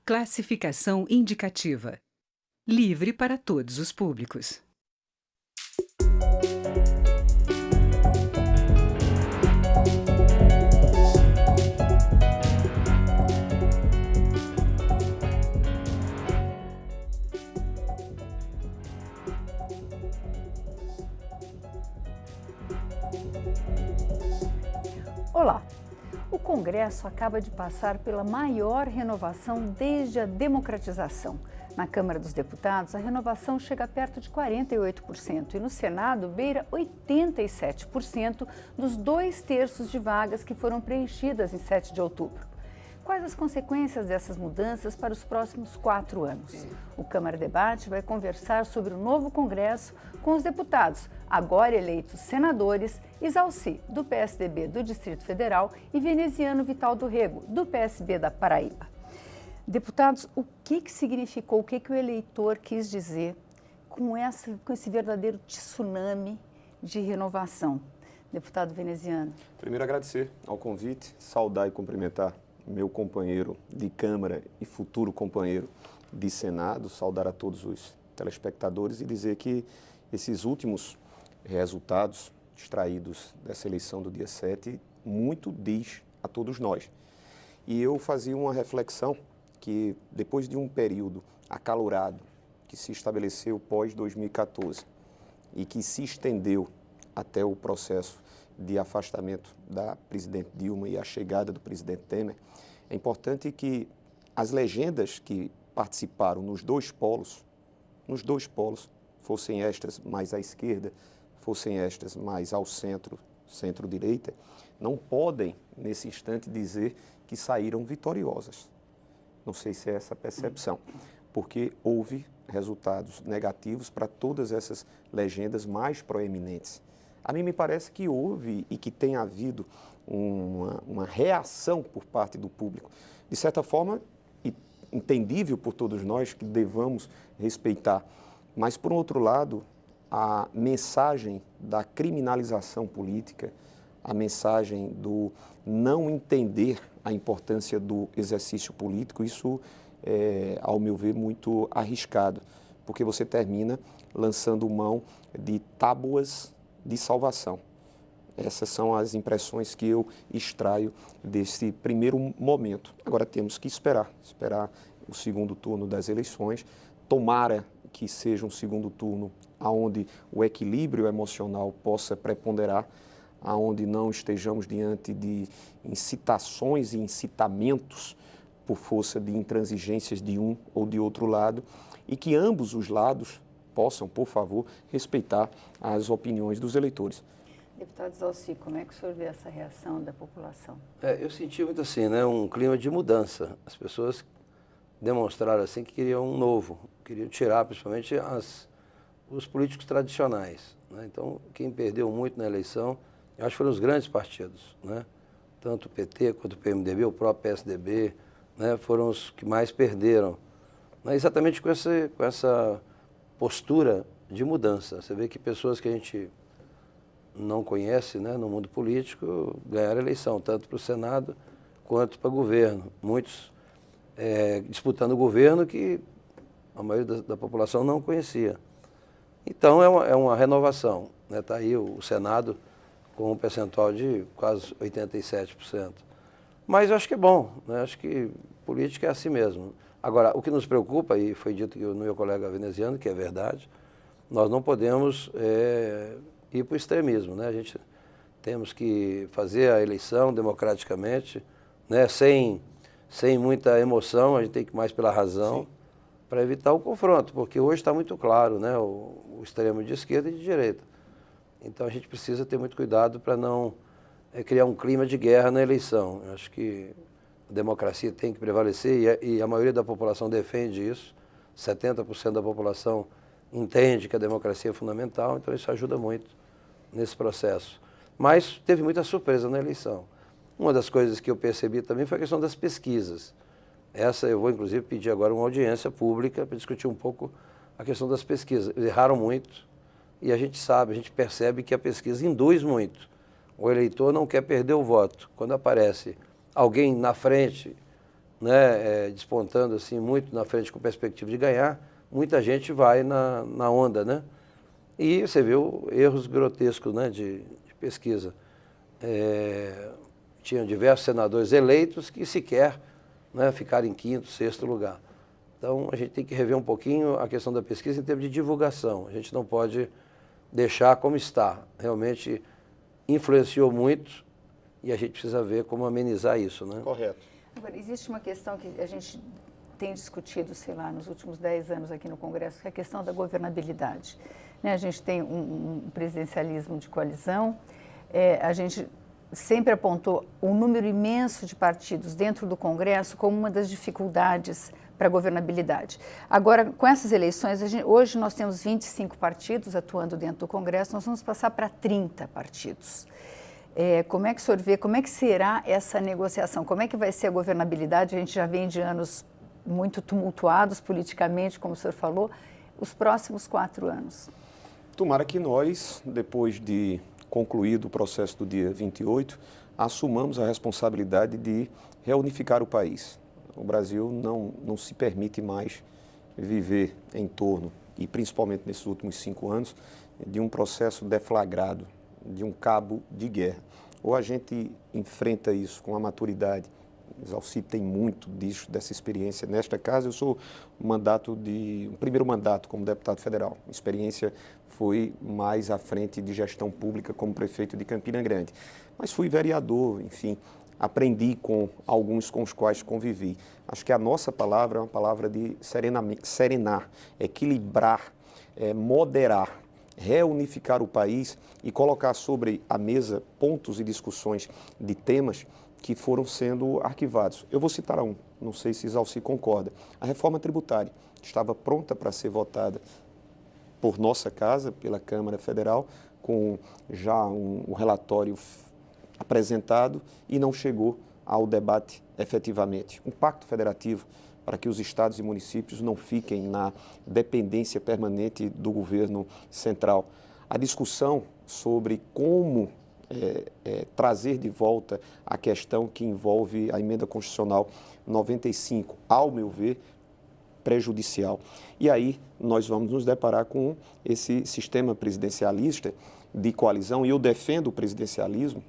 Classificação indicativa. Livre para todos os públicos. Olá! O Congresso acaba de passar pela maior renovação desde a democratização. Na Câmara dos Deputados, a renovação chega perto de 48% e no Senado beira 87% dos 2/3 de vagas que foram preenchidas em 7 de outubro. Quais as consequências dessas mudanças para os próximos 4 anos? O Câmara Debate vai conversar sobre o novo Congresso com os deputados, agora eleitos senadores, Isalci, do PSDB do Distrito Federal, e Veneziano Vital do Rego, do PSB da Paraíba. Deputados, o que significou, o que o eleitor quis dizer com esse verdadeiro tsunami de renovação? Deputado Veneziano. Primeiro, agradecer ao convite, saudar e cumprimentar meu companheiro de Câmara e futuro companheiro de Senado, saudar a todos os telespectadores e dizer que esses últimos resultados extraídos dessa eleição do dia 7 muito diz a todos nós. E eu fazia uma reflexão que depois de um período acalorado que se estabeleceu pós-2014 e que se estendeu até o processo de afastamento da presidente Dilma e a chegada do presidente Temer, é importante que as legendas que participaram nos dois polos, fossem estas mais à esquerda, fossem estas mais ao centro, centro-direita, não podem, nesse instante, dizer que saíram vitoriosas. Não sei se é essa a percepção, porque houve resultados negativos para todas essas legendas mais proeminentes. A mim me parece que houve e que tem havido uma reação por parte do público. De certa forma, entendível por todos nós que devamos respeitar. Mas, por outro lado, a mensagem da criminalização política, a mensagem do não entender a importância do exercício político, isso é, ao meu ver, muito arriscado, porque você termina lançando mão de tábuas de salvação. Essas são as impressões que eu extraio desse primeiro momento. Agora temos que esperar o segundo turno das eleições. Tomara que seja um segundo turno onde o equilíbrio emocional possa preponderar, onde não estejamos diante de incitações e incitamentos por força de intransigências de um ou de outro lado, e que ambos os lados possam, por favor, respeitar as opiniões dos eleitores. Deputado Isalci, como é que o senhor vê essa reação da população? Eu senti muito assim, né, um clima de mudança. As pessoas demonstraram assim que queriam um novo, queriam tirar principalmente os políticos tradicionais, né? Então, quem perdeu muito na eleição, eu acho que foram os grandes partidos, né? Tanto o PT quanto o PMDB, o próprio PSDB, né, foram os que mais perderam, né? Exatamente com essa postura de mudança. Você vê que pessoas que a gente não conhece, né, no mundo político ganharam a eleição, tanto para o Senado quanto para o governo. Muitos disputando o governo que a maioria da população não conhecia. Então é uma renovação, né? Está aí o Senado com um percentual de quase 87%. Mas eu acho que é bom, né? Acho que política é assim mesmo. Agora, o que nos preocupa, e foi dito no meu colega Veneziano, que é verdade, nós não podemos ir para o extremismo, né? A gente temos que fazer a eleição democraticamente, né? Sem muita emoção, a gente tem que ir mais pela razão, para evitar o confronto, porque hoje está muito claro, né? O extremo de esquerda e de direita. Então a gente precisa ter muito cuidado para não criar um clima de guerra na eleição. Eu acho que a democracia tem que prevalecer e a maioria da população defende isso. 70% da população entende que a democracia é fundamental, então isso ajuda muito nesse processo. Mas teve muita surpresa na eleição. Uma das coisas que eu percebi também foi a questão das pesquisas. Essa eu vou, inclusive, pedir agora uma audiência pública para discutir um pouco a questão das pesquisas. Eles erraram muito e a gente percebe que a pesquisa induz muito. O eleitor não quer perder o voto. Quando aparece alguém na frente, né, despontando assim muito na frente com perspectiva de ganhar, muita gente vai na onda, né? E você viu erros grotescos, né, de pesquisa. Tinham diversos senadores eleitos que sequer, né, ficaram em quinto, sexto lugar. Então, a gente tem que rever um pouquinho a questão da pesquisa em termos de divulgação. A gente não pode deixar como está. Realmente influenciou muito e a gente precisa ver como amenizar isso, né? Correto. Agora, existe uma questão que a gente tem discutido, sei lá, nos últimos 10 anos aqui no Congresso, que é a questão da governabilidade. Né? A gente tem um presidencialismo de coalizão, a gente sempre apontou um número imenso de partidos dentro do Congresso como uma das dificuldades para a governabilidade. Agora, com essas eleições, hoje nós temos 25 partidos atuando dentro do Congresso, nós vamos passar para 30 partidos. Como é que o senhor vê, como é que será essa negociação? Como é que vai ser a governabilidade? A gente já vem de anos muito tumultuados politicamente, como o senhor falou, os próximos 4 anos. Tomara que nós, depois de concluído o processo do dia 28, assumamos a responsabilidade de reunificar o país. O Brasil não se permite mais viver em torno, e principalmente nesses últimos 5 anos, de um processo deflagrado, de um cabo de guerra. Ou a gente enfrenta isso com a maturidade. Zalcy tem muito disso, dessa experiência. Nesta casa, eu sou o primeiro mandato como deputado federal. Minha experiência foi mais à frente de gestão pública como prefeito de Campina Grande. Mas fui vereador, enfim, aprendi com alguns com os quais convivi. Acho que a nossa palavra é uma palavra de serenar, equilibrar, moderar, reunificar o país e colocar sobre a mesa pontos e discussões de temas que foram sendo arquivados. Eu vou citar um, não sei se Zalcy concorda. A reforma tributária estava pronta para ser votada por nossa casa, pela Câmara Federal, com já um relatório apresentado e não chegou ao debate efetivamente. Um pacto federativo para que os estados e municípios não fiquem na dependência permanente do governo central. A discussão sobre como trazer de volta a questão que envolve a emenda constitucional 95, ao meu ver, prejudicial. E aí nós vamos nos deparar com esse sistema presidencialista de coalizão, e eu defendo o presidencialismo,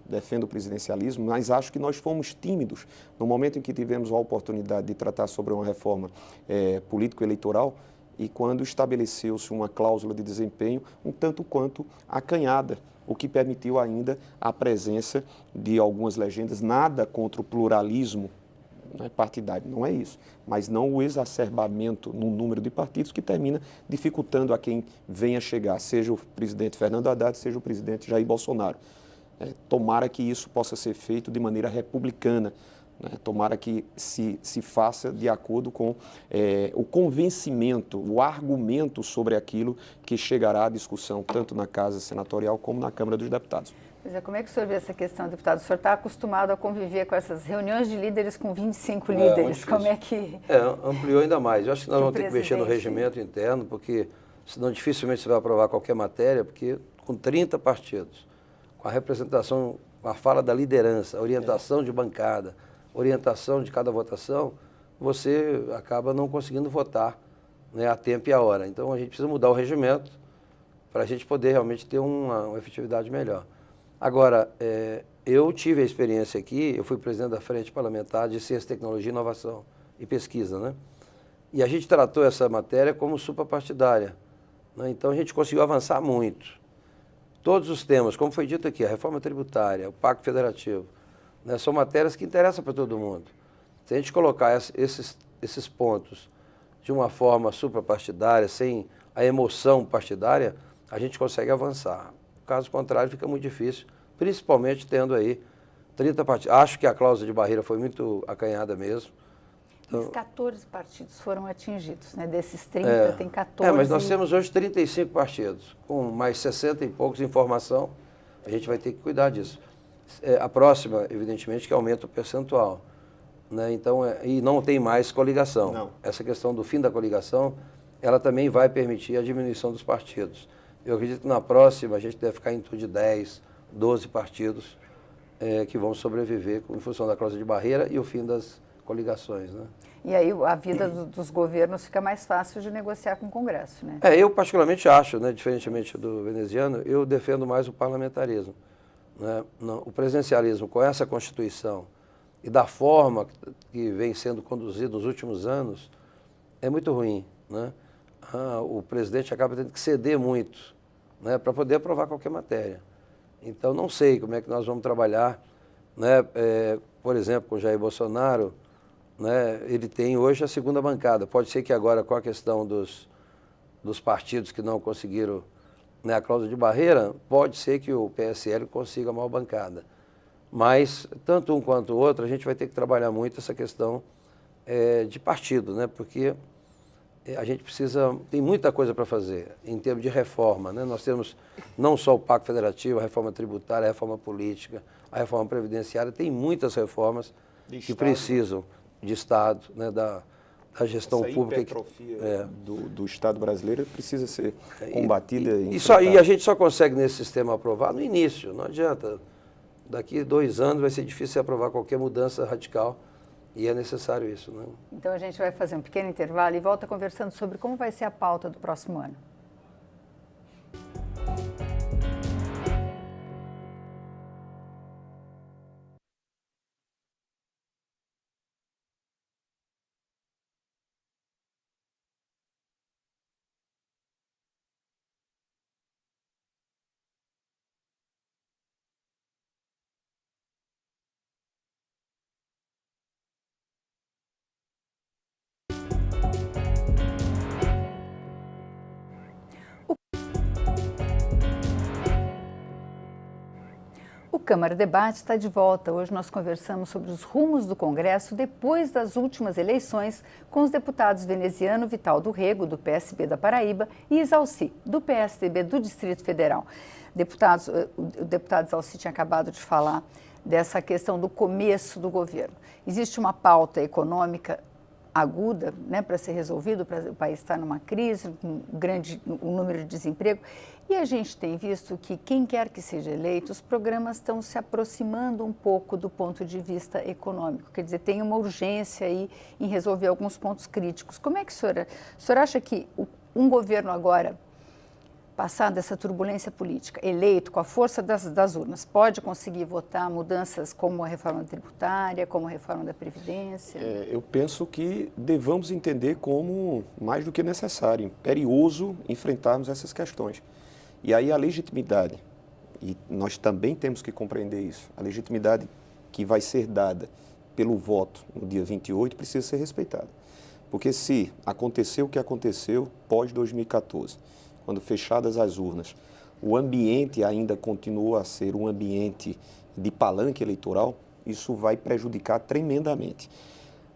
mas acho que nós fomos tímidos no momento em que tivemos a oportunidade de tratar sobre uma reforma político-eleitoral e quando estabeleceu-se uma cláusula de desempenho um tanto quanto acanhada, o que permitiu ainda a presença de algumas legendas, nada contra o pluralismo partidário, não é isso, mas não o exacerbamento no número de partidos que termina dificultando a quem venha chegar, seja o presidente Fernando Haddad, seja o presidente Jair Bolsonaro. Tomara que isso possa ser feito de maneira republicana, tomara que se faça de acordo com o convencimento, o argumento sobre aquilo que chegará à discussão tanto na Casa Senatorial como na Câmara dos Deputados. Pois é, como é que o senhor vê essa questão, deputado? O senhor está acostumado a conviver com essas reuniões de líderes com 25 líderes, como é que... Ampliou ainda mais. Eu acho que nós vamos ter que mexer no regimento interno, porque senão dificilmente você vai aprovar qualquer matéria, porque com 30 partidos, com a representação, com a fala da liderança, a orientação de bancada, orientação de cada votação, você acaba não conseguindo votar, né, a tempo e a hora. Então a gente precisa mudar o regimento para a gente poder realmente ter uma efetividade melhor. Agora, eu tive a experiência aqui, eu fui presidente da Frente Parlamentar de Ciência, Tecnologia, Inovação e Pesquisa, né? E a gente tratou essa matéria como suprapartidária, né? Então a gente conseguiu avançar muito. Todos os temas, como foi dito aqui, a reforma tributária, o Pacto Federativo, né, são matérias que interessam para todo mundo. Se a gente colocar esses pontos de uma forma suprapartidária, sem a emoção partidária, a gente consegue avançar. Caso contrário, fica muito difícil, principalmente tendo aí 30 partidos. Acho que a cláusula de barreira foi muito acanhada mesmo. Então, os 14 partidos foram atingidos, né? Desses 30, tem 14. Mas nós temos hoje 35 partidos, com mais 60 e poucos em formação. A gente vai ter que cuidar disso. A próxima, evidentemente, que aumenta o percentual, né? Então, e não tem mais coligação. Não. Essa questão do fim da coligação, ela também vai permitir a diminuição dos partidos. Eu acredito que na próxima a gente deve ficar em torno de 10, 12 partidos que vão sobreviver em função da cláusula de barreira e o fim das coligações, né? E aí a vida dos governos fica mais fácil de negociar com o Congresso, né? Eu particularmente acho, né, diferentemente do veneziano, eu defendo mais o parlamentarismo, né? O presidencialismo com essa Constituição e da forma que vem sendo conduzido nos últimos anos é muito ruim, né? O presidente acaba tendo que ceder muito, né, para poder aprovar qualquer matéria. Então não sei como é que nós vamos trabalhar, né? Por exemplo, com o Jair Bolsonaro, né, ele tem hoje a segunda bancada. Pode ser que agora, com a questão dos partidos que não conseguiram, né, a cláusula de barreira, pode ser que o PSL consiga a maior bancada. Mas, tanto um quanto o outro, a gente vai ter que trabalhar muito essa questão de partido, né, porque a gente tem muita coisa para fazer em termos de reforma, né? Nós temos não só o Pacto Federativo, a reforma tributária, a reforma política, a reforma previdenciária, tem muitas reformas que precisam de Estado, né, da gestão pública. A hipertrofia do Estado brasileiro precisa ser combatida. E a gente só consegue nesse sistema aprovar no início, não adianta. Daqui 2 anos vai ser difícil aprovar qualquer mudança radical e é necessário isso, né? Então a gente vai fazer um pequeno intervalo e volta conversando sobre como vai ser a pauta do próximo ano. O Câmara Debate está de volta. Hoje nós conversamos sobre os rumos do Congresso depois das últimas eleições com os deputados veneziano Vital do Rego, do PSB da Paraíba, e Isalci, do PSDB do Distrito Federal. O deputado Isalci tinha acabado de falar dessa questão do começo do governo. Existe uma pauta econômica aguda, né, para ser resolvido, o país está numa crise, com um número de desemprego, e a gente tem visto que quem quer que seja eleito, os programas estão se aproximando um pouco do ponto de vista econômico, quer dizer, tem uma urgência aí em resolver alguns pontos críticos. Como é que a senhora acha que um governo agora, passado essa turbulência política, eleito com a força das urnas, pode conseguir votar mudanças como a reforma tributária, como a reforma da Previdência? Eu penso que devamos entender como mais do que necessário, imperioso enfrentarmos essas questões. E aí a legitimidade, e nós também temos que compreender isso, a legitimidade que vai ser dada pelo voto no dia 28 precisa ser respeitada. Porque se aconteceu o que aconteceu pós-2014, quando fechadas as urnas, o ambiente ainda continua a ser um ambiente de palanque eleitoral, isso vai prejudicar tremendamente.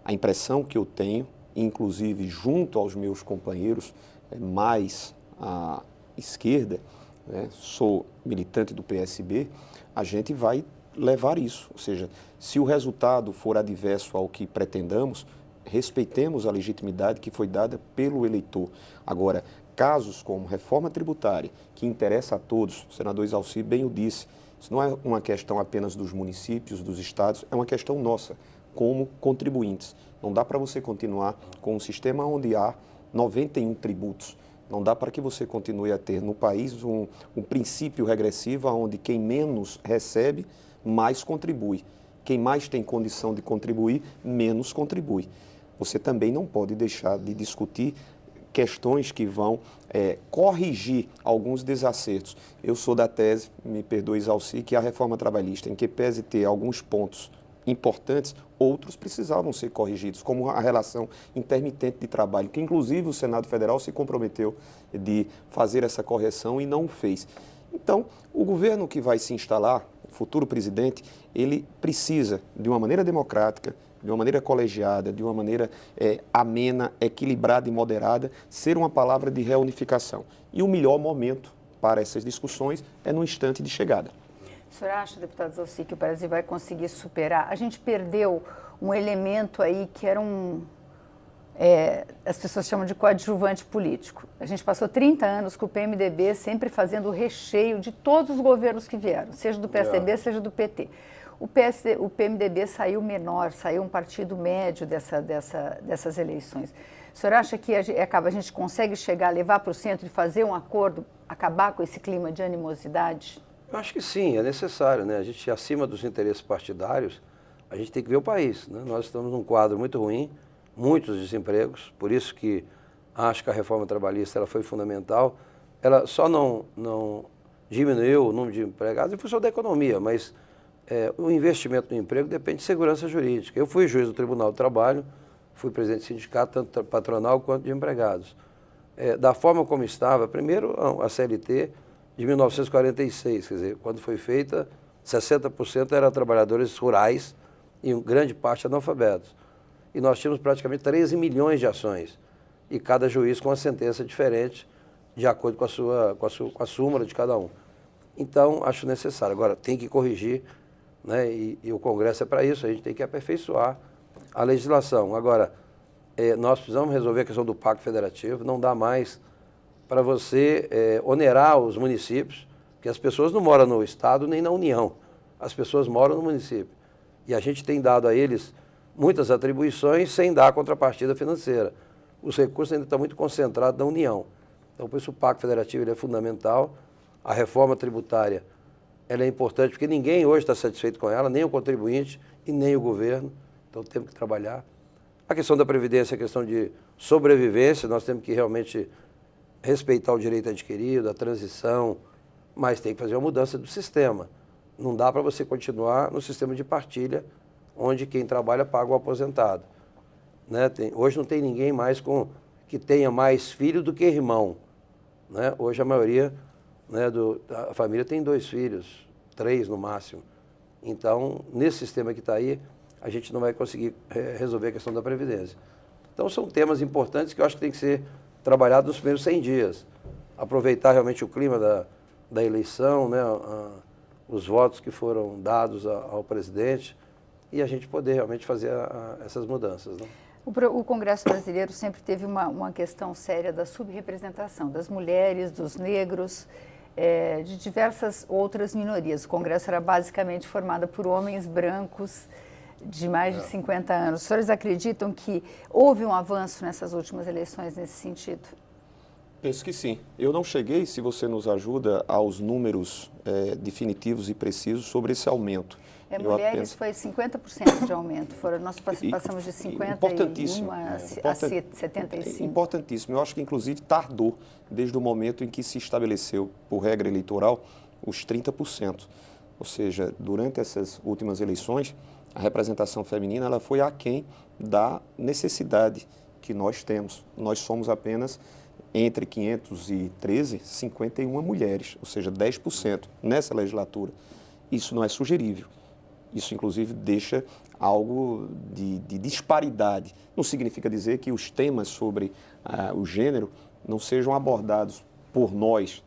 A impressão que eu tenho, inclusive junto aos meus companheiros mais à esquerda, né, sou militante do PSB, a gente vai levar isso. Ou seja, se o resultado for adverso ao que pretendamos, respeitemos a legitimidade que foi dada pelo eleitor. Agora, casos como reforma tributária, que interessa a todos, o senador Isalci bem o disse, isso não é uma questão apenas dos municípios, dos estados, é uma questão nossa, como contribuintes. Não dá para você continuar com um sistema onde há 91 tributos. Não dá para que você continue a ter no país um princípio regressivo onde quem menos recebe, mais contribui. Quem mais tem condição de contribuir, menos contribui. Você também não pode deixar de discutir questões que vão corrigir alguns desacertos. Eu sou da tese, me perdoe Isalci, que a reforma trabalhista, em que pese ter alguns pontos importantes, outros precisavam ser corrigidos, como a relação intermitente de trabalho, que inclusive o Senado Federal se comprometeu de fazer essa correção e não o fez. Então, o governo que vai se instalar, o futuro presidente, ele precisa, de uma maneira democrática, de uma maneira colegiada, de uma maneira amena, equilibrada e moderada, ser uma palavra de reunificação. E o melhor momento para essas discussões é no instante de chegada. O senhor acha, deputado Isalci, que o Brasil vai conseguir superar? A gente perdeu um elemento aí que era as pessoas chamam de coadjuvante político. A gente passou 30 anos com o PMDB sempre fazendo o recheio de todos os governos que vieram, seja do PSDB, seja do PT. o PMDB saiu menor, saiu um partido médio dessas eleições. O senhor acha que a gente consegue chegar, levar para o centro e fazer um acordo, acabar com esse clima de animosidade? Eu acho que sim, é necessário, né? A gente, acima dos interesses partidários, a gente tem que ver o país, né? Nós estamos num quadro muito ruim, muitos desempregos, por isso que acho que a reforma trabalhista ela foi fundamental. Ela só não diminuiu o número de empregados em função da economia, mas o investimento no emprego depende de segurança jurídica. Eu fui juiz do Tribunal do Trabalho, fui presidente do sindicato, tanto patronal quanto de empregados. Da forma como estava, primeiro a CLT de 1946, quer dizer, quando foi feita, 60% eram trabalhadores rurais e grande parte analfabetos. E nós tínhamos praticamente 13 milhões de ações, e cada juiz com uma sentença diferente, de acordo com a súmula de cada um. Então, acho necessário. Agora, tem que corrigir, né? E o Congresso é para isso, a gente tem que aperfeiçoar a legislação. Agora, nós precisamos resolver a questão do Pacto Federativo, não dá mais para você onerar os municípios, porque as pessoas não moram no Estado nem na União, as pessoas moram no município. E a gente tem dado a eles muitas atribuições sem dar a contrapartida financeira. Os recursos ainda estão muito concentrados na União. Então, por isso o Pacto Federativo ele é fundamental. A reforma tributária ela é importante, porque ninguém hoje está satisfeito com ela, nem o contribuinte e nem o governo. Então, temos que trabalhar. A questão da Previdência é a questão de sobrevivência, nós temos que realmente respeitar o direito adquirido, a transição, mas tem que fazer uma mudança do sistema. Não dá para você continuar no sistema de partilha, onde quem trabalha paga o aposentado. Né? Hoje não tem ninguém mais que tenha mais filho do que irmão. Né? Hoje a maioria, né, da família tem 2 filhos, 3 no máximo. Então, nesse sistema que está aí, a gente não vai conseguir resolver a questão da Previdência. Então, são temas importantes que eu acho que tem que ser trabalhados nos primeiros 100 dias. Aproveitar realmente o clima da eleição, né, os votos que foram dados ao presidente e a gente poder realmente fazer essas mudanças. Né? O Congresso brasileiro sempre teve uma questão séria da subrepresentação das mulheres, dos negros, de diversas outras minorias. O Congresso era basicamente formado por homens brancos de mais de 50 anos. Os senhores acreditam que houve um avanço nessas últimas eleições nesse sentido? Penso que sim. Eu não cheguei, se você nos ajuda, aos números definitivos e precisos sobre esse aumento. Mulheres foi 50% de aumento. Nós passamos de 51 a 75. Importantíssimo. Eu acho que, inclusive, tardou desde o momento em que se estabeleceu, por regra eleitoral, os 30%. Ou seja, durante essas últimas eleições, a representação feminina ela foi aquém da necessidade que nós temos. Nós somos apenas, entre 513, 51 mulheres, ou seja, 10% nessa legislatura. Isso não é sugerível. Isso, inclusive, deixa algo de disparidade. Não significa dizer que os temas sobre o gênero não sejam abordados por nós,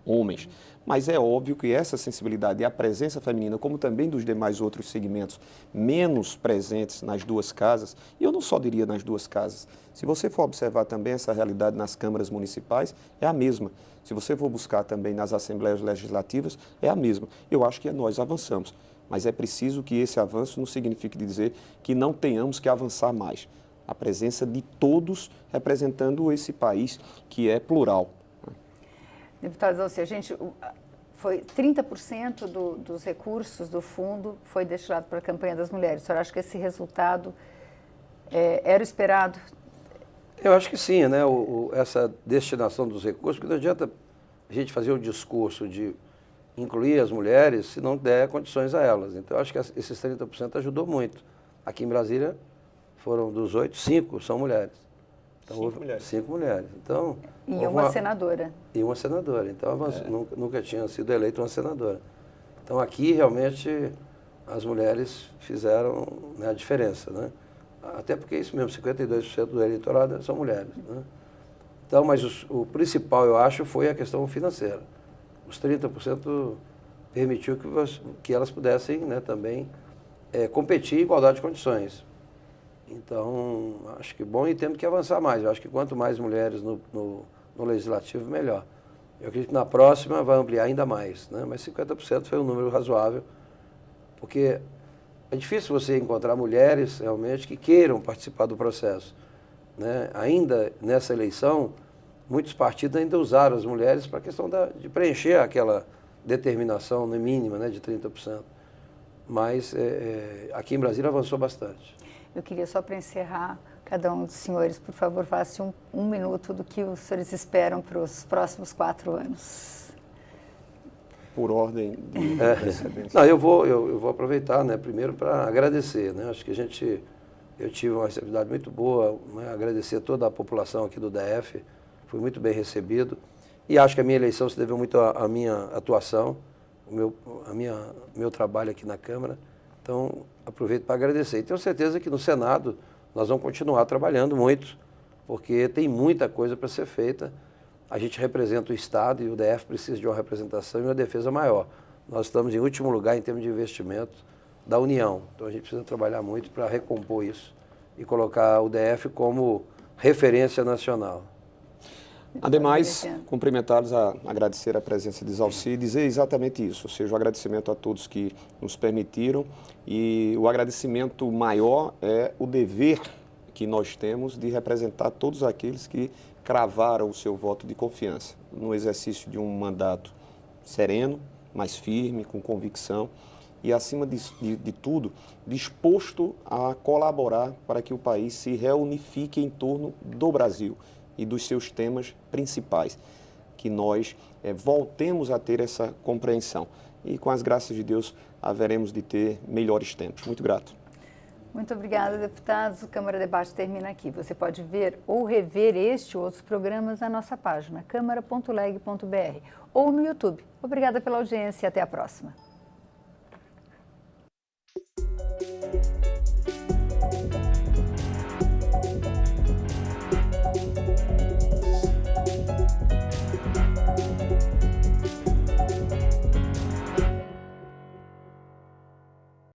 homens, mas é óbvio que essa sensibilidade e a presença feminina, como também dos demais outros segmentos, menos presentes nas duas casas, e eu não só diria nas duas casas, se você for observar também essa realidade nas câmaras municipais, é a mesma. Se você for buscar também nas assembleias legislativas, é a mesma. Eu acho que nós avançamos, mas é preciso que esse avanço não signifique dizer que não tenhamos que avançar mais. A presença de todos representando esse país que é plural. Deputado Zalci, foi 30% dos recursos do fundo foi destinado para a campanha das mulheres. O senhor acha que esse resultado era o esperado? Eu acho que sim, né? Essa destinação dos recursos, porque não adianta a gente fazer o discurso de incluir as mulheres se não der condições a elas. Então, eu acho que esses 30% ajudou muito. Aqui em Brasília, foram dos 8, 5 são mulheres. Então, 5 mulheres. Então, e uma senadora. E uma senadora. Então, nunca tinha sido eleita uma senadora. Então, aqui, realmente, as mulheres fizeram, né, a diferença, né? Até porque é isso mesmo, 52% do eleitorado são mulheres, né? Então, mas o principal, eu acho, foi a questão financeira. Os 30% permitiu que elas pudessem, né, também competir em igualdade de condições. Então, acho que bom, e temos que avançar mais. Eu acho que quanto mais mulheres no legislativo, melhor. Eu acredito que na próxima vai ampliar ainda mais, né? Mas 50% foi um número razoável, porque é difícil você encontrar mulheres realmente que queiram participar do processo, né? Ainda nessa eleição, muitos partidos ainda usaram as mulheres para a questão de preencher aquela determinação mínima, né, de 30%. Mas aqui em Brasília avançou bastante. Eu queria só para encerrar, cada um dos senhores, por favor, falasse um minuto do que os senhores esperam para os próximos 4 anos. Por ordem de precedência. Não, eu vou aproveitar, né, primeiro para agradecer, né? Acho que eu tive uma receptividade muito boa, né? Agradecer a toda a população aqui do DF, fui muito bem recebido e acho que a minha eleição se deveu muito à minha atuação, meu trabalho aqui na Câmara. Então, aproveito para agradecer. E tenho certeza que no Senado nós vamos continuar trabalhando muito, porque tem muita coisa para ser feita. A gente representa o Estado e o DF precisa de uma representação e uma defesa maior. Nós estamos em último lugar em termos de investimento da União. Então, a gente precisa trabalhar muito para recompor isso e colocar o DF como referência nacional. Ademais, cumprimentá-los, agradecer a presença de Zalcy e dizer exatamente isso, ou seja, o agradecimento a todos que nos permitiram e o agradecimento maior é o dever que nós temos de representar todos aqueles que cravaram o seu voto de confiança no exercício de um mandato sereno, mais firme, com convicção e, acima de tudo, disposto a colaborar para que o país se reunifique em torno do Brasil e dos seus temas principais, que nós voltemos a ter essa compreensão. E com as graças de Deus, haveremos de ter melhores tempos. Muito grato. Muito obrigada, deputados. O Câmara Debate termina aqui. Você pode ver ou rever este ou outros programas na nossa página, câmara.leg.br ou no YouTube. Obrigada pela audiência e até a próxima.